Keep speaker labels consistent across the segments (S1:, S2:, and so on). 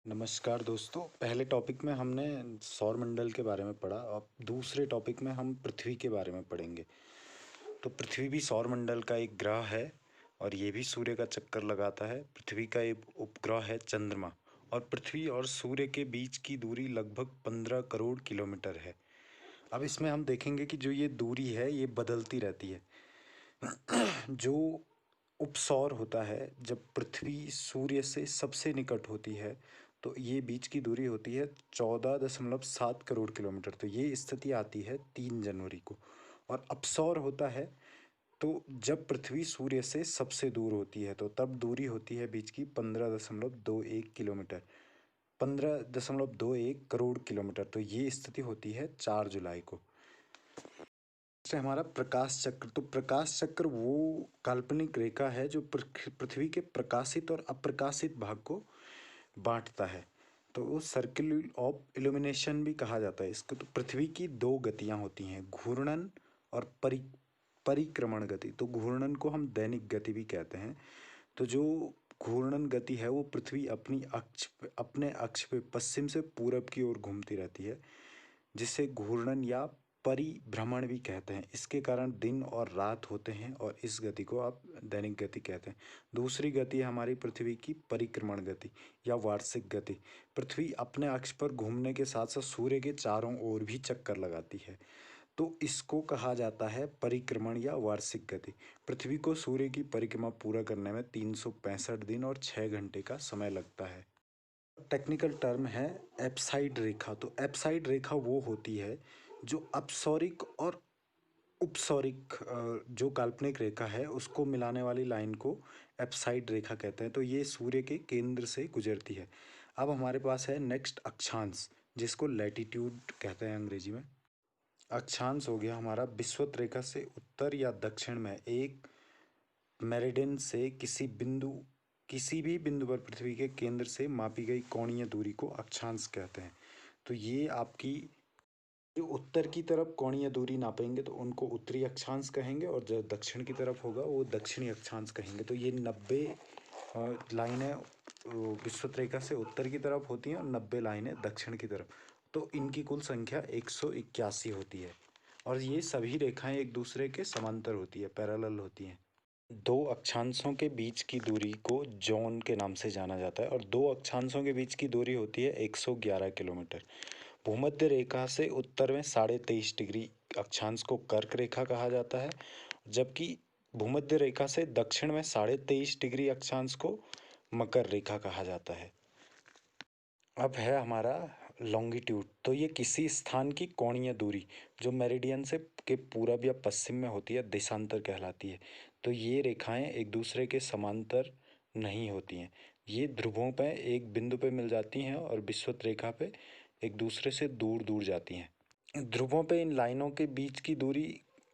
S1: नमस्कार दोस्तों। पहले टॉपिक में हमने सौर मंडल के बारे में पढ़ा। अब दूसरे टॉपिक में हम पृथ्वी के बारे में पढ़ेंगे। तो पृथ्वी भी सौर मंडल का एक ग्रह है और ये भी सूर्य का चक्कर लगाता है। पृथ्वी का एक उपग्रह है चंद्रमा, और पृथ्वी और सूर्य के बीच की दूरी लगभग 15 करोड़ किलोमीटर है। अब इसमें हम देखेंगे कि जो ये दूरी है ये बदलती रहती है। जो उपसौर होता है, जब पृथ्वी सूर्य से सबसे निकट होती है तो ये बीच की दूरी होती है 14.7 करोड़ किलोमीटर। तो ये स्थिति आती है 3 जनवरी को। और अपसौर होता है तो जब पृथ्वी सूर्य से सबसे दूर होती है तो तब दूरी होती है बीच की 15.21 किलोमीटर, 15.21 करोड़ किलोमीटर। तो ये स्थिति होती है 4 जुलाई को। से हमारा प्रकाश चक्र। तो प्रकाश चक्र वो काल्पनिक रेखा है जो पृथ्वी के प्रकाशित और अप्रकाशित भाग को बांटता है। तो वो सर्किल ऑफ इल्यूमिनेशन भी कहा जाता है इसको। तो पृथ्वी की दो गतियां होती हैं, घूर्णन और परिक्रमण गति। तो घूर्णन को हम दैनिक गति भी कहते हैं। तो जो घूर्णन गति है वो पृथ्वी अपने अक्ष पे पश्चिम से पूरब की ओर घूमती रहती है, जिसे घूर्णन या परिभ्रमण भी कहते हैं। इसके कारण दिन और रात होते हैं और इस गति को आप दैनिक गति कहते हैं। दूसरी गति है हमारी पृथ्वी की परिक्रमण गति या वार्षिक गति। पृथ्वी अपने अक्ष पर घूमने के साथ साथ सूर्य के चारों ओर भी चक्कर लगाती है, तो इसको कहा जाता है परिक्रमण या वार्षिक गति। पृथ्वी को सूर्य की परिक्रमा पूरा करने में 365 दिन और 6 घंटे का समय लगता है। टेक्निकल टर्म है एप्साइड रेखा। तो एप्साइड रेखा वो होती है जो अपसौरिक और उपसौरिक जो काल्पनिक रेखा है उसको मिलाने वाली लाइन को एप्साइड रेखा कहते हैं। तो ये सूर्य के केंद्र से गुजरती है। अब हमारे पास है नेक्स्ट अक्षांश, जिसको लैटिट्यूड कहते हैं अंग्रेजी में। अक्षांश हो गया हमारा विषुवत रेखा से उत्तर या दक्षिण में एक मेरिडियन से किसी भी बिंदु पर पृथ्वी के केंद्र से मापी गई कोणीय दूरी को अक्षांश कहते हैं। तो ये आपकी जो उत्तर की तरफ कोणीय दूरी नापेंगे तो उनको उत्तरी अक्षांश कहेंगे, और जो दक्षिण की तरफ होगा वो दक्षिणी अक्षांश कहेंगे। तो ये 90 लाइनें विषुवत रेखा से उत्तर की तरफ होती हैं और 90 लाइनें दक्षिण की तरफ। तो इनकी कुल संख्या 181 होती है, और ये सभी रेखाएं एक दूसरे के समांतर होती है, पैरेलल होती हैं। दो अक्षांशों के बीच की दूरी को जोन के नाम से जाना जाता है, और दो अक्षांशों के बीच की दूरी होती है 111 किलोमीटर। भूमध्य रेखा से उत्तर में 23.5 डिग्री अक्षांश को कर्क रेखा कहा जाता है, जबकि भूमध्य रेखा से दक्षिण में 23.5 डिग्री अक्षांश को मकर रेखा कहा जाता है। अब है हमारा लॉन्गिट्यूड। तो ये किसी स्थान की कोणीय दूरी जो मेरिडियन से के पूरब या पश्चिम में होती है देशांतर कहलाती है। तो ये रेखाएं एक दूसरे के समांतर नहीं होती हैं। ये ध्रुवों पे एक बिंदु पे मिल जाती हैं और विषुवत रेखा पे एक दूसरे से दूर दूर जाती हैं। ध्रुवों पे इन लाइनों के बीच की दूरी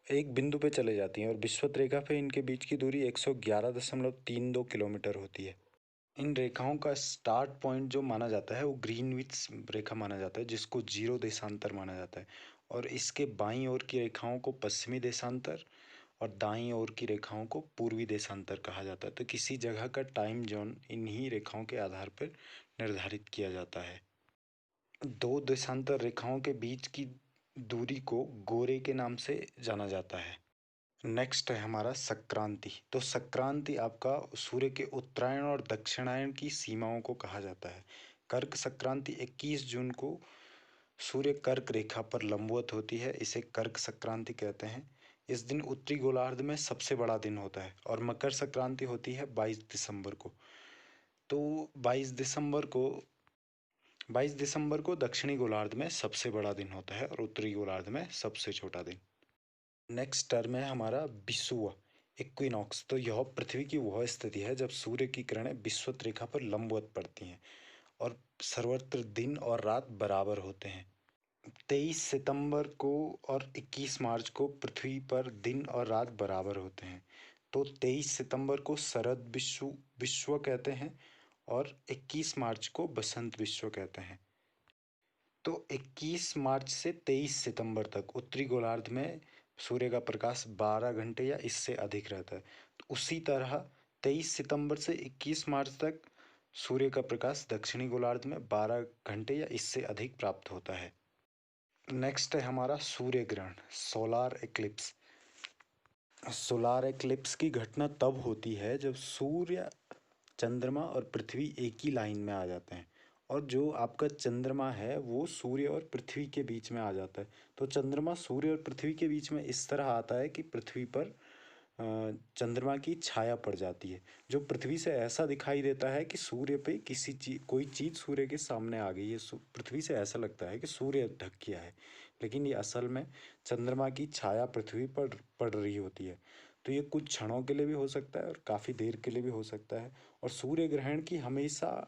S1: एक बिंदु पे चले जाती हैं, और विषुवत रेखा पे इनके बीच की दूरी 111.32 किलोमीटर होती है। इन रेखाओं का स्टार्ट पॉइंट जो माना जाता है वो ग्रीनविच रेखा माना जाता है, जिसको जीरो देशांतर माना जाता है। और इसके बाईं ओर की रेखाओं को पश्चिमी देशांतर और दाईं ओर की रेखाओं को पूर्वी देशांतर कहा जाता है। तो किसी जगह का टाइम जोन इन्हीं रेखाओं के आधार पर निर्धारित किया जाता है। दो देशांतर रेखाओं के बीच की दूरी को गोरे के नाम से जाना जाता है। नेक्स्ट है हमारा संक्रांति। तो संक्रांति आपका सूर्य के उत्तरायण और दक्षिणायन की सीमाओं को कहा जाता है। कर्क संक्रांति 21 जून को सूर्य कर्क रेखा पर लंबवत होती है, इसे कर्क संक्रांति कहते हैं। इस दिन उत्तरी गोलार्ध में सबसे बड़ा दिन होता है। और मकर संक्रांति होती है 22 दिसंबर को। तो 22 दिसंबर को दक्षिणी गोलार्ध में सबसे बड़ा दिन होता है और उत्तरी गोलार्ध में सबसे छोटा दिन। नेक्स्ट टर्म है हमारा विषुव इक्विनॉक्स। तो यह पृथ्वी की वह स्थिति है जब सूर्य की किरणें विषुवत रेखा पर लंबवत पड़ती हैं और सर्वत्र दिन और रात बराबर होते हैं। 23 सितंबर को और 21 मार्च को पृथ्वी पर दिन और रात बराबर होते हैं। तो 23 सितंबर को शरद विश्व कहते हैं और 21 मार्च को बसंत विश्व कहते हैं। तो 21 मार्च से 23 सितंबर तक उत्तरी गोलार्ध में सूर्य का प्रकाश 12 घंटे या इससे अधिक रहता है। तो उसी तरह 23 सितंबर से 21 मार्च तक सूर्य का प्रकाश दक्षिणी गोलार्ध में 12 घंटे या इससे अधिक प्राप्त होता है। नेक्स्ट है हमारा सूर्य ग्रहण, सोलार एक्लिप्स। सोलार एक्लिप्स की घटना तब होती है जब सूर्य, चंद्रमा और पृथ्वी एक ही लाइन में आ जाते हैं और जो आपका चंद्रमा है वो सूर्य और पृथ्वी के बीच में आ जाता है। तो चंद्रमा सूर्य और पृथ्वी के बीच में इस तरह आता है कि पृथ्वी पर चंद्रमा की छाया पड़ जाती है, जो पृथ्वी से ऐसा दिखाई देता है कि सूर्य पे कोई चीज़ सूर्य के सामने आ गई है। पृथ्वी से ऐसा लगता है कि सूर्य ढक गया है, लेकिन ये असल में चंद्रमा की छाया पृथ्वी पर पड़ रही होती है। तो ये कुछ क्षणों के लिए भी हो सकता है और काफ़ी देर के लिए भी हो सकता है। और सूर्य ग्रहण की हमेशा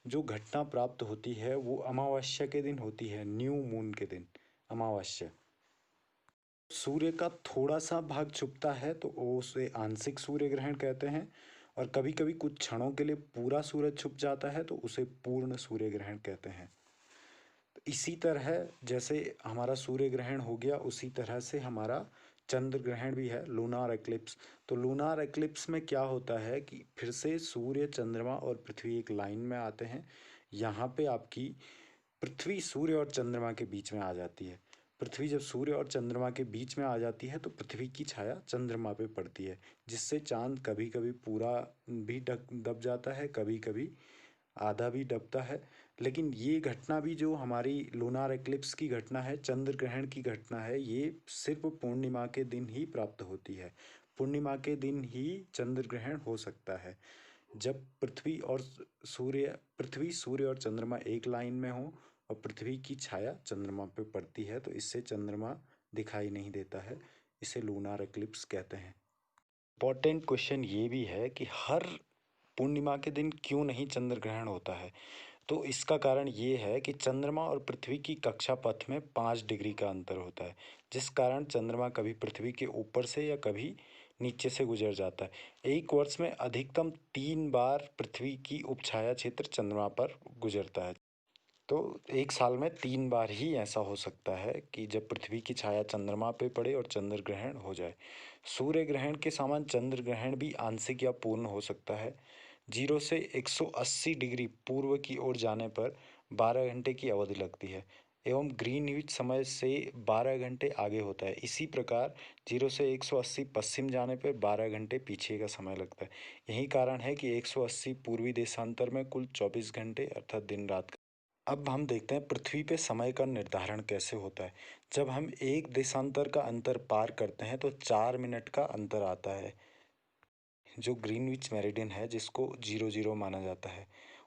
S1: जो घटना प्राप्त होती है वो अमावस्या के दिन होती है, न्यू मून के दिन, अमावस्या। सूर्य का थोड़ा सा भाग छुपता है तो वो उसे आंशिक सूर्य ग्रहण कहते हैं, और कभी कभी कुछ क्षणों के लिए पूरा सूरज छुप जाता है तो उसे पूर्ण सूर्य ग्रहण कहते हैं। तो इसी तरह जैसे हमारा सूर्य ग्रहण हो गया, उसी तरह से हमारा चंद्र ग्रहण भी है, लूनार एक्लिप्स। तो लूनार एक्लिप्स में क्या होता है कि फिर से सूर्य, चंद्रमा और पृथ्वी एक लाइन में आते हैं। यहाँ पे आपकी पृथ्वी सूर्य और चंद्रमा के बीच में आ जाती है। पृथ्वी जब सूर्य और चंद्रमा के बीच में आ जाती है तो पृथ्वी की छाया चंद्रमा पे पड़ती है, जिससे चांद कभी कभी पूरा भी दब जाता है, कभी कभी आधा भी डूबता है। लेकिन ये घटना भी जो हमारी लूनार एक्लिप्स की घटना है, चंद्र ग्रहण की घटना है, ये सिर्फ पूर्णिमा के दिन ही प्राप्त होती है। पूर्णिमा के दिन ही चंद्र ग्रहण हो सकता है, जब पृथ्वी, सूर्य और चंद्रमा एक लाइन में हो और पृथ्वी की छाया चंद्रमा पे पड़ती है, तो इससे चंद्रमा दिखाई नहीं देता है। इसे लूनार एक्लिप्स कहते हैं। इम्पोर्टेंट क्वेश्चन ये भी है कि हर पूर्णिमा के दिन क्यों नहीं चंद्र ग्रहण होता है। तो इसका कारण ये है कि चंद्रमा और पृथ्वी की कक्षा पथ में 5 डिग्री का अंतर होता है, जिस कारण चंद्रमा कभी पृथ्वी के ऊपर से या कभी नीचे से गुजर जाता है। एक वर्ष में अधिकतम 3 बार पृथ्वी की उपछाया क्षेत्र चंद्रमा पर गुजरता है। तो एक साल में 3 बार ही ऐसा हो सकता है कि जब पृथ्वी की छाया चंद्रमा पे पड़े और चंद्र ग्रहण हो जाए। सूर्य ग्रहण के समान चंद्र ग्रहण भी आंशिक या पूर्ण हो सकता है। 0 से 180 डिग्री पूर्व की ओर जाने पर 12 घंटे की अवधि लगती है एवं ग्रीनविच समय से 12 घंटे आगे होता है। इसी प्रकार 0 से 180 पश्चिम जाने पर 12 घंटे पीछे का समय लगता है। यही कारण है कि 180 पूर्वी देशांतर में कुल 24 घंटे अर्थात दिन रात का। अब हम देखते हैं पृथ्वी पे समय का निर्धारण कैसे होता है। जब हम एक देशांतर का अंतर पार करते हैं तो 4 मिनट का अंतर आता है, जो ग्रीनविच मेरिडियन है, जिसको 00 माना जाता है।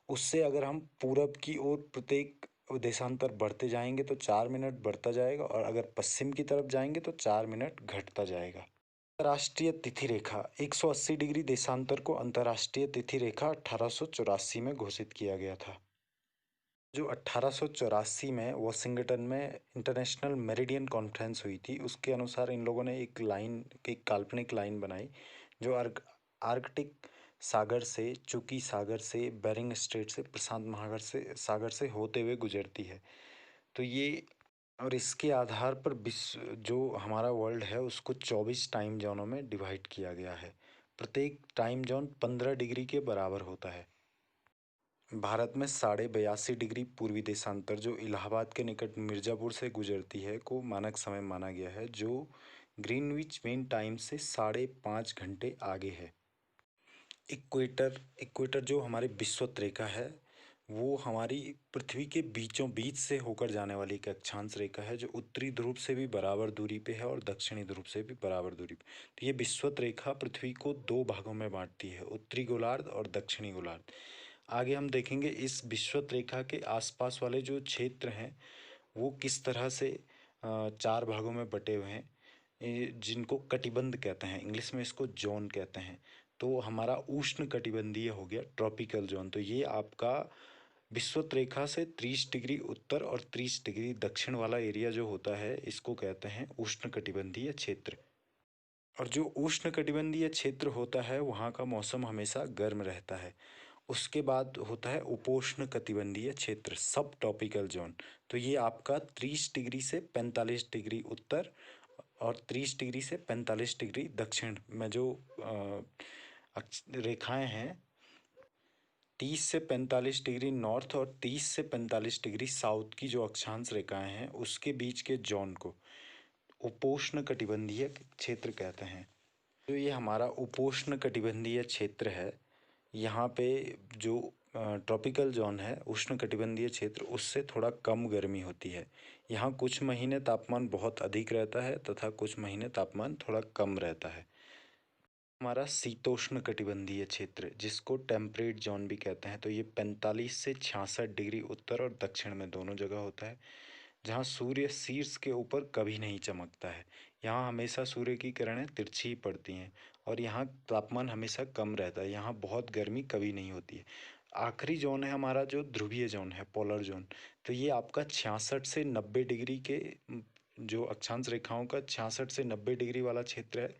S1: उससे अगर हम पूरब की ओर प्रत्येक देशांतर बढ़ते जाएंगे तो 4 मिनट बढ़ता जाएगा, और अगर पश्चिम की तरफ जाएंगे तो 4 मिनट घटता जाएगा। अंतर्राष्ट्रीय तिथि रेखा, 180 डिग्री देशांतर को अंतर्राष्ट्रीय तिथि रेखा 1884 में घोषित किया गया था। जो 1884 में वॉशिंगटन में इंटरनेशनल मेरिडियन कॉन्फ्रेंस हुई थी, उसके अनुसार इन लोगों ने एक काल्पनिक लाइन बनाई जो आर्कटिक सागर से, चुकी सागर से, बेरिंग स्ट्रेट से, प्रशांत महासागर से सागर से होते हुए गुजरती है। तो ये, और इसके आधार पर विश्व जो हमारा वर्ल्ड है उसको 24 टाइम जोनों में डिवाइड किया गया है। प्रत्येक टाइम जोन 15 डिग्री के बराबर होता है। भारत में 82.5 डिग्री पूर्वी देशांतर जो इलाहाबाद के निकट मिर्ज़ापुर से गुजरती है को मानक समय माना गया है, जो ग्रीनविच मेन टाइम से 5.5 घंटे आगे है। इक्वेटर जो हमारी विषुवत रेखा है वो हमारी पृथ्वी के बीचों बीच से होकर जाने वाली एक अक्षांश रेखा है, जो उत्तरी ध्रुव से भी बराबर दूरी पे है और दक्षिणी ध्रुव से भी बराबर दूरी पे। तो ये विषुवत रेखा पृथ्वी को 2 भागों में बांटती है, उत्तरी गोलार्ध और दक्षिणी गोलार्ध। आगे हम देखेंगे इस विषुवत रेखा के आसपास वाले जो क्षेत्र हैं वो किस तरह से 4 भागों में बटे हुए हैं, जिनको कटिबंध कहते हैं, इंग्लिश में इसको जोन कहते हैं। तो हमारा उष्ण कटिबंधीय हो गया, ट्रॉपिकल जोन। तो ये आपका विषुवत रेखा से 30 डिग्री उत्तर और 30 डिग्री दक्षिण वाला एरिया जो होता है, इसको कहते हैं उष्ण कटिबंधीय क्षेत्र। और जो उष्ण कटिबंधीय क्षेत्र होता है वहाँ का मौसम हमेशा गर्म रहता है। उसके बाद होता है उपोष्ण कटिबंधीय क्षेत्र, सब ट्रॉपिकल जोन। तो ये आपका 30 डिग्री से 45 डिग्री उत्तर और 30 डिग्री से 45 डिग्री दक्षिण में जो रेखाएं हैं, 30 से 45 डिग्री नॉर्थ और 30 से 45 डिग्री साउथ की जो अक्षांश रेखाएं हैं उसके बीच के जोन को उपोष्ण कटिबंधीय क्षेत्र कहते हैं। तो ये हमारा उपोष्ण कटिबंधीय क्षेत्र है। यहाँ पे जो ट्रॉपिकल जोन है, उष्ण कटिबंधीय क्षेत्र, उससे थोड़ा कम गर्मी होती है। यहाँ कुछ महीने तापमान बहुत अधिक रहता है तथा कुछ महीने तापमान थोड़ा कम रहता है। हमारा शीतोष्ण कटिबंधीय क्षेत्र, जिसको टेम्परेट जोन भी कहते हैं, तो ये 45 से 66 डिग्री उत्तर और दक्षिण में दोनों जगह होता है, जहाँ सूर्य शीर्ष के ऊपर कभी नहीं चमकता है। यहाँ हमेशा सूर्य की किरणें तिरछी ही पड़ती हैं और यहाँ तापमान हमेशा कम रहता है। यहाँ बहुत गर्मी कभी नहीं होती है। आखिरी जोन है हमारा जो ध्रुवीय जोन है, पोलर जोन। तो ये आपका 66 से 90 डिग्री के जो अक्षांश रेखाओं का 66 से 90 डिग्री वाला क्षेत्र है,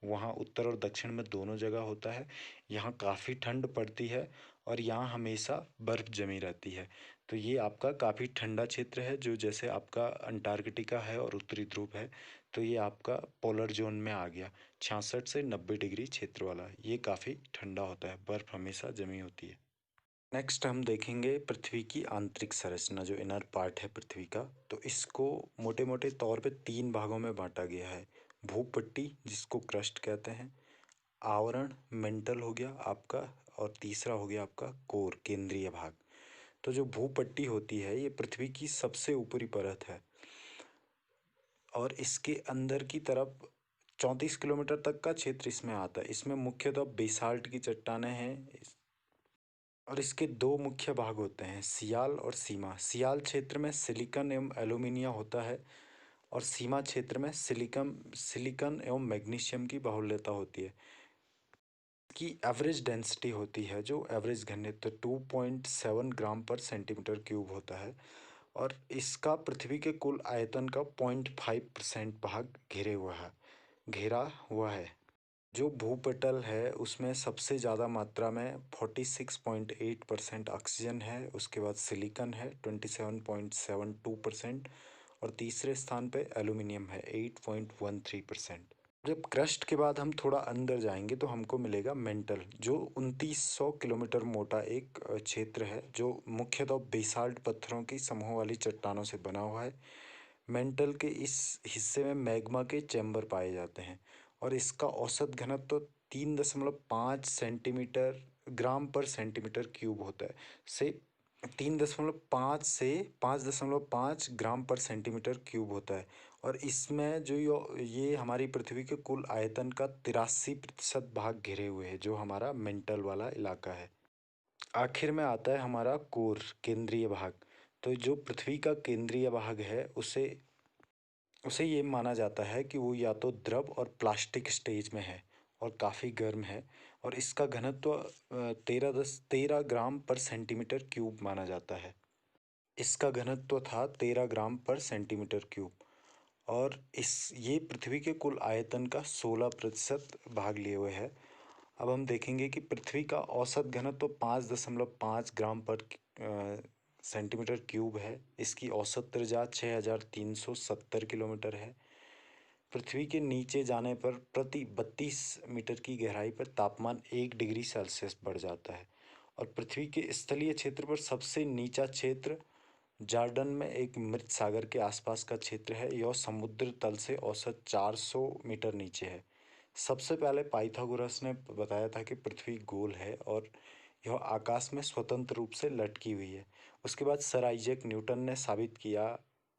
S1: वहाँ उत्तर और दक्षिण में दोनों जगह होता है। यहाँ काफ़ी ठंड पड़ती है और यहाँ हमेशा बर्फ़ जमी रहती है। तो ये आपका काफ़ी ठंडा क्षेत्र है, जो जैसे आपका अंटार्कटिका है और उत्तरी ध्रुव है, तो ये आपका पोलर जोन में आ गया। 66 से 90 डिग्री क्षेत्र वाला ये काफ़ी ठंडा होता है, बर्फ़ हमेशा जमी होती है। नेक्स्ट हम देखेंगे पृथ्वी की आंतरिक संरचना, जो इनर पार्ट है पृथ्वी का। तो इसको मोटे मोटे तौर पे 3 भागों में बांटा गया है। भूपट्टी, जिसको क्रस्ट कहते हैं, आवरण मेंटल हो गया आपका, और तीसरा हो गया आपका कोर, केंद्रीय भाग। तो जो भूपट्टी होती है ये पृथ्वी की सबसे ऊपरी परत है और इसके अंदर की तरफ 34 किलोमीटर तक का क्षेत्र इसमें आता है। इसमें मुख्यतः बेसाल्ट की चट्टानें हैं और इसके 2 मुख्य भाग होते हैं, सियाल और सीमा। सियाल क्षेत्र में सिलिकॉन एवं एल्यूमिनियम होता है और सीमा क्षेत्र में सिलिकॉन एवं मैग्नीशियम की बाहुल्यता होती है। की एवरेज डेंसिटी होती है, जो एवरेज घनत्व 2.7 ग्राम पर सेंटीमीटर क्यूब होता है और इसका पृथ्वी के कुल आयतन का 0.5% भाग घेरा हुआ है। जो भूपटल है उसमें सबसे ज़्यादा मात्रा में 46.8% ऑक्सीजन है, उसके बाद सिलिकॉन है 27.72% और तीसरे स्थान पे एल्यूमिनियम है 8.13%। जब क्रस्ट के बाद हम थोड़ा अंदर जाएंगे तो हमको मिलेगा मेंटल, जो 2900 किलोमीटर मोटा एक क्षेत्र है, जो मुख्यतः बेसाल्ट पत्थरों की समूह वाली चट्टानों से बना हुआ है। मेंटल के इस हिस्से में मैग्मा के चैम्बर पाए जाते हैं और इसका औसत घनत्व तो 3.5 सेंटीमीटर ग्राम पर सेंटीमीटर क्यूब होता है, से 3.5 से 5.5 ग्राम पर सेंटीमीटर क्यूब होता है और इसमें जो ये हमारी पृथ्वी के कुल आयतन का 83% भाग घिरे हुए है, जो हमारा मेंटल वाला इलाका है। आखिर में आता है हमारा कोर, केंद्रीय भाग। तो जो पृथ्वी का केंद्रीय भाग है उसे उसे ये माना जाता है कि वो या तो द्रव और प्लास्टिक स्टेज में है और काफ़ी गर्म है और इसका घनत्व 13 ग्राम पर सेंटीमीटर क्यूब माना जाता है। इसका घनत्व था 13 ग्राम पर सेंटीमीटर क्यूब और ये पृथ्वी के कुल आयतन का 16% भाग लिए हुए है। अब हम देखेंगे कि पृथ्वी का औसत घनत्व 5.5 ग्राम पर सेंटीमीटर क्यूब है। इसकी औसत त्रिज्या 6370 किलोमीटर है। पृथ्वी के नीचे जाने पर प्रति 32 मीटर की गहराई पर तापमान 1 डिग्री सेल्सियस बढ़ जाता है और पृथ्वी के स्थलीय क्षेत्र पर सबसे नीचा क्षेत्र जॉर्डन में एक मृत सागर के आसपास का क्षेत्र है। यह समुद्र तल से औसत 400 मीटर नीचे है। सबसे पहले पाइथागोरस ने बताया था कि पृथ्वी गोल है और यह आकाश में स्वतंत्र रूप से लटकी हुई है। उसके बाद सर आइजैक न्यूटन ने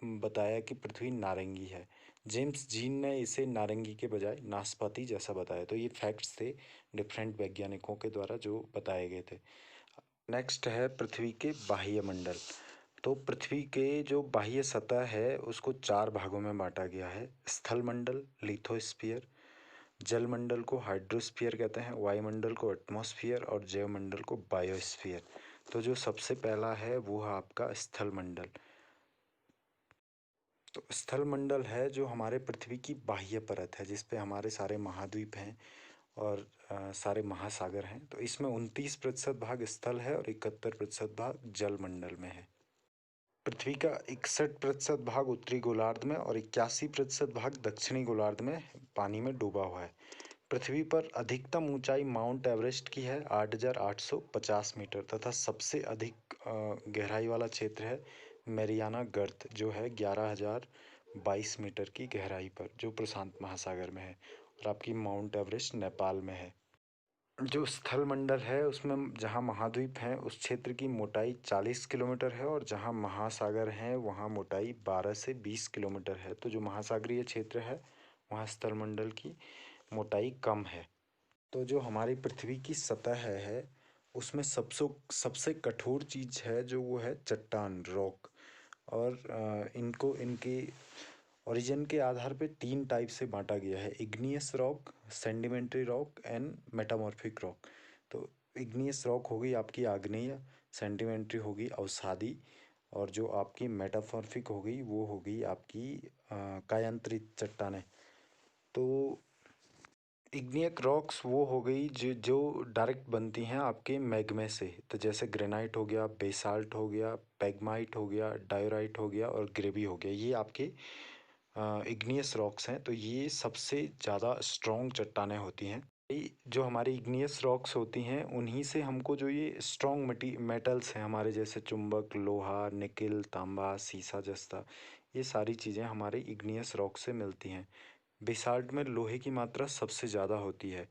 S1: बताया कि पृथ्वी नारंगी है। जेम्स जीन ने इसे नारंगी के बजाय नाशपाती जैसा बताया। तो ये फैक्ट्स थे डिफरेंट वैज्ञानिकों के द्वारा जो बताए गए थे। नेक्स्ट है पृथ्वी के बाह्य मंडल। तो पृथ्वी के जो बाह्य सतह है उसको 4 भागों में बांटा गया है। स्थल मंडल, लिथोस्फीयर, जल मंडल को हाइड्रोस्फीयर कहते हैं, वायुमंडल को एटमॉस्फेयर और जैव मंडल को बायोस्फीयर। तो जो सबसे पहला है वो है आपका स्थल मंडल। तो स्थल मंडल है जो हमारे पृथ्वी की बाह्य परत है, जिस पे हमारे सारे महाद्वीप हैं और सारे महासागर हैं। तो इसमें 29% भाग स्थल है और 71% भाग जल मंडल में है। पृथ्वी का 61% भाग उत्तरी गोलार्ध में और 81% भाग दक्षिणी गोलार्ध में पानी में डूबा हुआ है। पृथ्वी पर अधिकतम ऊंचाई माउंट एवरेस्ट की है 8,850 मीटर तथा सबसे अधिक गहराई वाला क्षेत्र है मैरियाना गर्त जो है 11,022 मीटर की गहराई पर, जो प्रशांत महासागर में है। और आपकी माउंट एवरेस्ट नेपाल में है। जो स्थल मंडल है उसमें जहाँ महाद्वीप हैं उस क्षेत्र की मोटाई 40 किलोमीटर है और जहाँ महासागर हैं वहाँ मोटाई 12 से 20 किलोमीटर है। तो जो महासागरीय क्षेत्र है वहाँ स्थल मंडल की मोटाई कम है। तो जो हमारी पृथ्वी की सतह है उसमें सबसे कठोर चीज़ है जो वो है चट्टान, रॉक। और इनको इनके ओरिजिन के आधार पे 3 टाइप से बांटा गया है: igneous rock, sedimentary rock and metamorphic rock. तो इग्नियस रॉक होगी आपकी आग्नेय, सेडिमेंट्री होगी अवसादी, और जो आपकी मेटामॉर्फिक होगी वो होगी आपकी कायांतरित चट्टानें। तो इग्नियस रॉक्स वो हो गई जो डायरेक्ट बनती हैं आपके मैग्मे से। तो जैसे ग्रेनाइट हो गया, बेसाल्ट हो गया, पेगमाइट हो गया, डायोराइट हो गया और ग्रेवी हो गया, ये आपके इग्नियस रॉक्स हैं। तो ये सबसे ज़्यादा स्ट्रॉन्ग चट्टानें होती हैं। जो हमारी इग्नियस रॉक्स होती हैं उन्हीं से हमको जो ये स्ट्रॉन्ग मेटल्स हैं हमारे, जैसे चुंबक, लोहा, निकिल, तांबा, सीसा, जस्ता, ये सारी चीज़ें हमारे इग्नियस रॉक से मिलती हैं। बेसाल्ट में लोहे की मात्रा सबसे ज़्यादा होती है।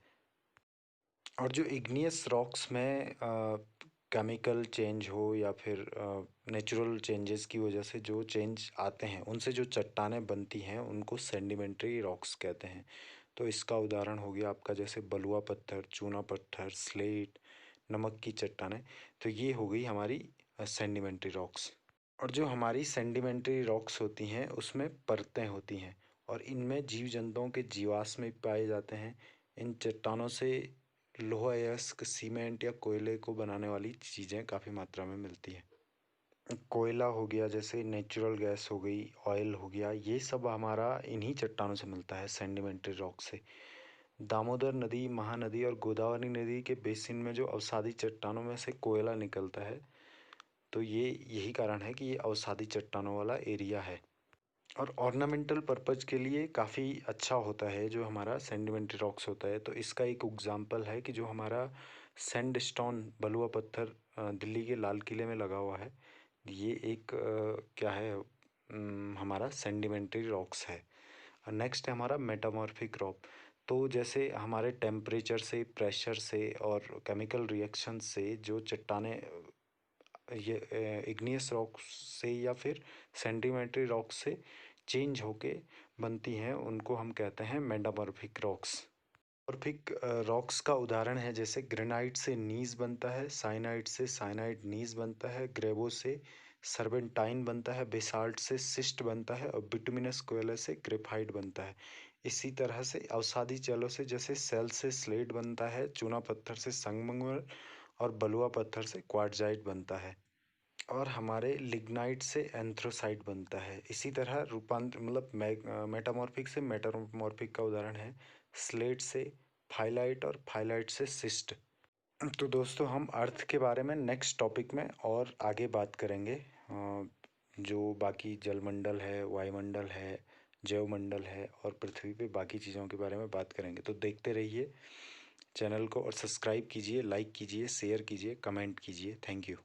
S1: और जो इग्नियस रॉक्स में केमिकल चेंज हो या फिर नेचुरल चेंजेस की वजह से जो चेंज आते हैं उनसे जो चट्टानें बनती हैं उनको सेडिमेंट्री रॉक्स कहते हैं। तो इसका उदाहरण हो गया आपका जैसे बलुआ पत्थर, चूना पत्थर, स्लेट, नमक की चट्टानें। तो ये हो गई हमारी सेडिमेंट्री रॉक्स। और जो हमारी सेडिमेंट्री रॉक्स होती हैं उसमें परतें होती हैं और इनमें जीव जंतुओं के जीवाश्म पाए जाते हैं। इन चट्टानों से लोहा अयस्क, सीमेंट या कोयले को बनाने वाली चीज़ें काफ़ी मात्रा में मिलती हैं। कोयला हो गया, जैसे नेचुरल गैस हो गई, ऑयल हो गया, ये सब हमारा इन्हीं चट्टानों से मिलता है, सेडिमेंट्री रॉक से। दामोदर नदी, महानदी और गोदावरी नदी के बेसिन में जो अवसादी चट्टानों में से कोयला निकलता है, तो यही कारण है कि ये अवसादी चट्टानों वाला एरिया है। और ऑर्नामेंटल पर्पज़ के लिए काफ़ी अच्छा होता है जो हमारा सेडिमेंट्री रॉक्स होता है। तो इसका एक एग्जांपल है कि जो हमारा सैंडस्टोन, बलुआ पत्थर, दिल्ली के लाल किले में लगा हुआ है, ये एक क्या है, हमारा सेडिमेंट्री रॉक्स है। नेक्स्ट है हमारा मेटामॉर्फिक रॉक। तो जैसे हमारे टेम्परेचर से, प्रेशर से और केमिकल रिएक्शन से जो चट्टानें ये इग्नियस रॉक से या फिर सेडिमेंट्री रॉक से चेंज होके बनती हैं उनको हम कहते हैं मेटामॉर्फिक रॉक्स। मॉर्फिक रॉक्स का उदाहरण है जैसे ग्रेनाइट से नीज बनता है, साइनाइट से साइनाइड नीज बनता है, ग्रेवो से सर्पेंटाइन बनता है, बेसाल्ट से सिस्ट बनता है और बिटुमिनस कोयले से ग्रेफाइट बनता है। इसी तरह से अवसादी जलों से जैसे सेल से स्लेट बनता है, चूना पत्थर से संगमरमर और बलुआ पत्थर से क्वार्ट्जाइट बनता है। और हमारे लिग्नाइट से एंथ्रोसाइट बनता है। इसी तरह रूपांतर मतलब मेटामॉर्फिक से मेटामॉर्फिक का उदाहरण है स्लेट से फाइलाइट और फाइलाइट से सिस्ट। तो दोस्तों हम अर्थ के बारे में नेक्स्ट टॉपिक में और आगे बात करेंगे। जो बाकी जलमंडल है, वायुमंडल है, जैवमंडल है और पृथ्वी पे बाकी चीज़ों के बारे में बात करेंगे। तो देखते रहिए चैनल को और सब्सक्राइब कीजिए, लाइक कीजिए, शेयर कीजिए, कमेंट कीजिए। Thank you.